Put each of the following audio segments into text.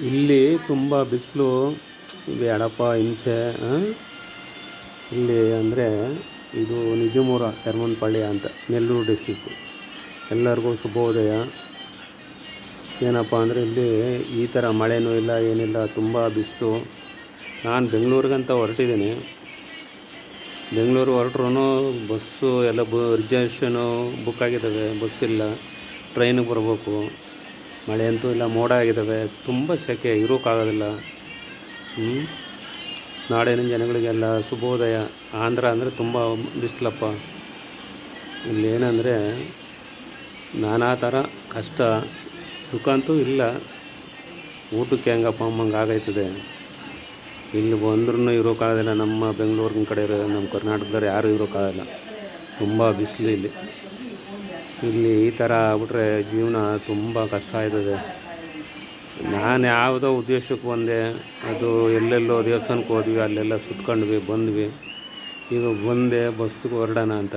ಇಲ್ಲಿ ತುಂಬ ಬಿಸಿಲು. ಬೇಡಪ್ಪ ಹಿಂಸೆ. ಇಲ್ಲಿ ಅಂದರೆ ಇದು ನಿಜಮೂರ ಯರಮನಪಳ್ಳಿ ಅಂತ, ನೆಲ್ಲೂರು ಡಿಸ್ಟಿಕ್ಕು. ಎಲ್ಲರಿಗೂ ಶುಭೋದಯ. ಏನಪ್ಪ ಅಂದರೆ ಇಲ್ಲಿ ಈ ಥರ ಮಳೆನೂ ಇಲ್ಲ, ಏನಿಲ್ಲ, ತುಂಬ ಬಿಸಿಲು. ನಾನು ಬೆಂಗಳೂರಿಗಂತ ಹೊರಟಿದ್ದೀನಿ. ಬೆಂಗಳೂರು ಹೊರಟ್ರೂ ಬಸ್ಸು ಎಲ್ಲ ರಿಸರ್ವೇಷನು ಬುಕ್ ಆಗಿದ್ದಾವೆ, ಬಸ್ ಇಲ್ಲ. ಟ್ರೈನಿಗೆ ಬರಬೇಕು. ಮಳೆ ಅಂತೂ ಇಲ್ಲ, ಮೋಡ ಆಗಿದ್ದಾವೆ, ತುಂಬ ಸೆಕೆ, ಇರೋಕ್ಕಾಗೋದಿಲ್ಲ. ನಾಡಿನ ಜನಗಳಿಗೆಲ್ಲ ಶುಭೋದಯ. ಆಂಧ್ರ ಅಂದರೆ ತುಂಬ ಬಿಸಿಲಪ್ಪ. ಇಲ್ಲೇನೆಂದರೆ ನಾನಾ ಥರ ಕಷ್ಟ ಸುಖ ಅಂತೂ ಇಲ್ಲ. ಊಟಕ್ಕೆ ಹೆಂಗಪ್ಪ ಅಮ್ಮಂಗೆ ಆಗೈತದೆ. ಇಲ್ಲಿ ಬಂದ್ರೂ ಇರೋಕ್ಕಾಗೋದಿಲ್ಲ. ನಮ್ಮ ಬೆಂಗಳೂರಿನ ಕಡೆ ನಮ್ಮ ಕರ್ನಾಟಕದವ್ರು ಯಾರೂ ಇರೋಕ್ಕಾಗಲ್ಲ, ತುಂಬ ಬಿಸಿಲು ಇಲ್ಲಿ. ಈ ಥರ ಆಗ್ಬಿಟ್ರೆ ಜೀವನ ತುಂಬ ಕಷ್ಟ ಆಯ್ತದೆ. ನಾನು ಯಾವುದೋ ಉದ್ದೇಶಕ್ಕೆ ಬಂದೆ, ಅದು ಎಲ್ಲೆಲ್ಲೋ ದೇವಸ್ಥಾನಕ್ಕೆ ಹೋದ್ವಿ, ಅಲ್ಲೆಲ್ಲ ಸುತ್ಕೊಂಡ್ವಿ, ಬಂದ್ವಿ. ಈಗ ಬಂದೆ ಬಸ್ಸಿಗೆ ಹೊರಡೋಣ ಅಂತ,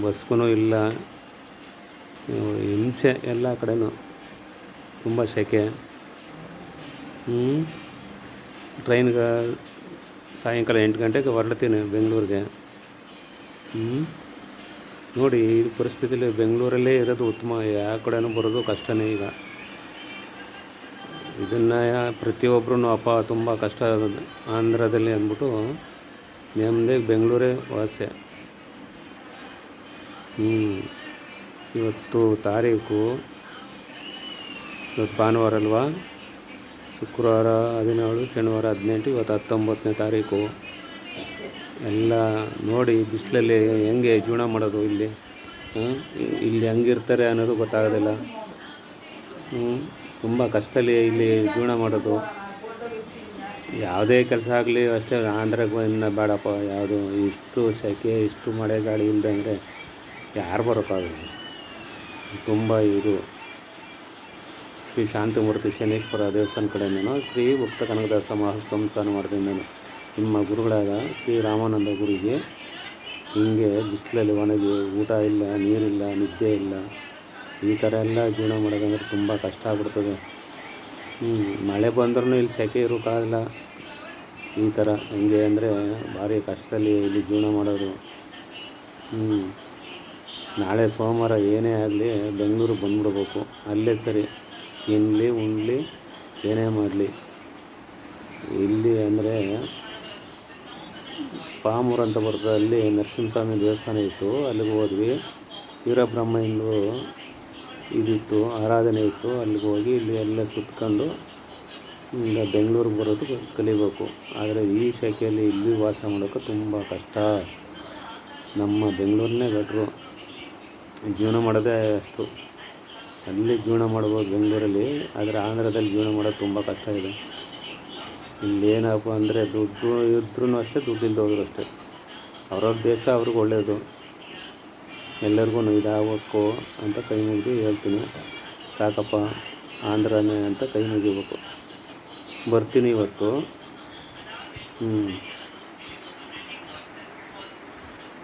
ಬಸ್ಗೂ ಇಲ್ಲ. ಹಿಂಸೆ ಎಲ್ಲ ಕಡೆನೂ, ತುಂಬ ಸೆಕೆ. ಟ್ರೈನ್ಗೆ ಸಾಯಂಕಾಲ 8 ಗಂಟೆಗೆ ಹೊರಡ್ತೀನಿ ಬೆಂಗಳೂರಿಗೆ. ನೋಡಿ, ಈ ಪರಿಸ್ಥಿತಿಯಲ್ಲಿ ಬೆಂಗಳೂರಲ್ಲೇ ಇರೋದು ಉತ್ತಮ. ಯಾವ ಕಡೆನೂ ಬರೋದು ಕಷ್ಟನೇ ಈಗ. ಇದನ್ನು ಪ್ರತಿಯೊಬ್ಬರೂ ಅಪ್ಪ ತುಂಬ ಕಷ್ಟ ಆಂಧ್ರದಲ್ಲಿ ಅಂದ್ಬಿಟ್ಟು ನೆಮ್ಮದಿ ಬೆಂಗಳೂರೇ ವಾಸ್ಯ. ಇವತ್ತು ತಾರೀಕು, ಇವತ್ತು ಭಾನುವಾರ ಅಲ್ವಾ, ಶುಕ್ರವಾರ 17, ಶನಿವಾರ 18, ಇವತ್ತು 19ನೇ ತಾರೀಕು. ಎಲ್ಲ ನೋಡಿ ಬಿಸಿಲಲ್ಲಿ ಹೆಂಗೆ ಜೀವನ ಮಾಡೋದು. ಇಲ್ಲಿ ಹೆಂಗಿರ್ತಾರೆ ಅನ್ನೋದು ಗೊತ್ತಾಗೋದಿಲ್ಲ. ತುಂಬ ಕಷ್ಟದಲ್ಲಿ ಇಲ್ಲಿ ಜೀವನ ಮಾಡೋದು. ಯಾವುದೇ ಕೆಲಸ ಆಗಲಿ ಅಷ್ಟೇ, ಆಂಧ್ರಕ್ಕೆ ಇನ್ನು ಬೇಡಪ್ಪ. ಯಾವುದು ಇಷ್ಟು ಸೆಕೆ, ಇಷ್ಟು ಮಳೆ ಗಾಳಿ ಇಲ್ಲದೆ ಅಂದರೆ ಯಾರು ಬರೋಕ್ಕಾಗಲ್ಲ. ತುಂಬ ಇದು ಶ್ರೀ ಶಾಂತಿಮೂರ್ತಿ ಶನೇಶ್ವರ ದೇವಸ್ಥಾನ ಕಡೆಯಿಂದನೂ, ಶ್ರೀ ಭಕ್ತ ಕನಕದಾಸ ಮಹಾಸಂಸ್ಥಾನ ಮಠದಿಂದನೂ ನಿಮ್ಮ ಗುರುಗಳಾದ ಶ್ರೀ ರಾಮಾನಂದ ಗುರುಜಿ ಹಿಂಗೆ ಬಿಸಿಲಲ್ಲಿ ಒಣಗಿ, ಊಟ ಇಲ್ಲ, ನೀರಿಲ್ಲ, ನಿದ್ದೆ ಇಲ್ಲ, ಈ ಥರ ಎಲ್ಲ ಜೀವನ ಮಾಡೋದಂದ್ರೆ ತುಂಬ ಕಷ್ಟ ಆಗ್ಬಿಡ್ತದೆ. ಮಳೆ ಬಂದ್ರೂ ಇಲ್ಲಿ ಸೆಕೆ ಇರೋಕ್ಕಾಗಲ್ಲ. ಈ ಥರ ಹೆಂಗೆ ಅಂದರೆ ಭಾರಿ ಕಷ್ಟದಲ್ಲಿ ಇಲ್ಲಿ ಜೀವನ ಮಾಡೋದು. ನಾಳೆ ಸೋಮವಾರ ಏನೇ ಆಗಲಿ ಬೆಂಗಳೂರಿಗೆ ಬಂದ್ಬಿಡ್ಬೇಕು. ಅಲ್ಲೇ ಸರಿ, ತಿನ್ನಲಿ ಉಣ್ಣಲಿ ಏನೇ ಮಾಡಲಿ. ಇಲ್ಲಿ ಅಂದರೆ ಪಾಮೂರು ಅಂತ ಬರ್ತದೆ, ಅಲ್ಲಿ ನರಸಿಂಹಸ್ವಾಮಿ ದೇವಸ್ಥಾನ ಇತ್ತು, ಅಲ್ಲಿಗೆ ಹೋದ್ವಿ. ವೀರಬ್ರಹ್ಮಂದು ಇದಿತ್ತು, ಆರಾಧನೆ ಇತ್ತು, ಅಲ್ಲಿಗೆ ಹೋಗಿ ಇಲ್ಲಿ ಎಲ್ಲ ಸುತ್ಕೊಂಡು ಈಗ ಬೆಂಗಳೂರಿಗೆ ಬರೋದು ಕಲಿಬೇಕು. ಆದರೆ ಈ ಸೆಕೆಯಲ್ಲಿ ಇಲ್ಲಿ ವಾಸ ಮಾಡೋಕ್ಕೆ ತುಂಬ ಕಷ್ಟ. ನಮ್ಮ ಬೆಂಗಳೂರನ್ನೇ ಬೆಟ್ರು, ಜೀವನ ಮಾಡೋದೇ ಅಷ್ಟು. ಅಲ್ಲಿ ಜೀವನ ಮಾಡ್ಬೋದು ಬೆಂಗಳೂರಲ್ಲಿ, ಆದರೆ ಆಂಧ್ರದಲ್ಲಿ ಜೀವನ ಮಾಡೋದು ತುಂಬ ಕಷ್ಟ ಇದೆ. ಇಲ್ಲೇನಪ್ಪ ಅಂದರೆ ದುಡ್ಡು ಇದ್ರೂ ಅಷ್ಟೇ, ದುಡ್ಡು ಇಲ್ಲದೆ ಹೋದ್ರು ಅಷ್ಟೇ. ಅವ್ರವ್ರ ದೇಶ ಅವ್ರಿಗೆ ಒಳ್ಳೆಯದು. ಎಲ್ಲರಿಗೂ ಇದಾಗಬೇಕು ಅಂತ ಕೈ ಮುಗಿದು ಹೇಳ್ತೀನಿ. ಸಾಕಪ್ಪ ಆಂಧ್ರನೇ ಅಂತ ಕೈ ಮುಗಿಬೇಕು. ಬರ್ತೀನಿ ಇವತ್ತು.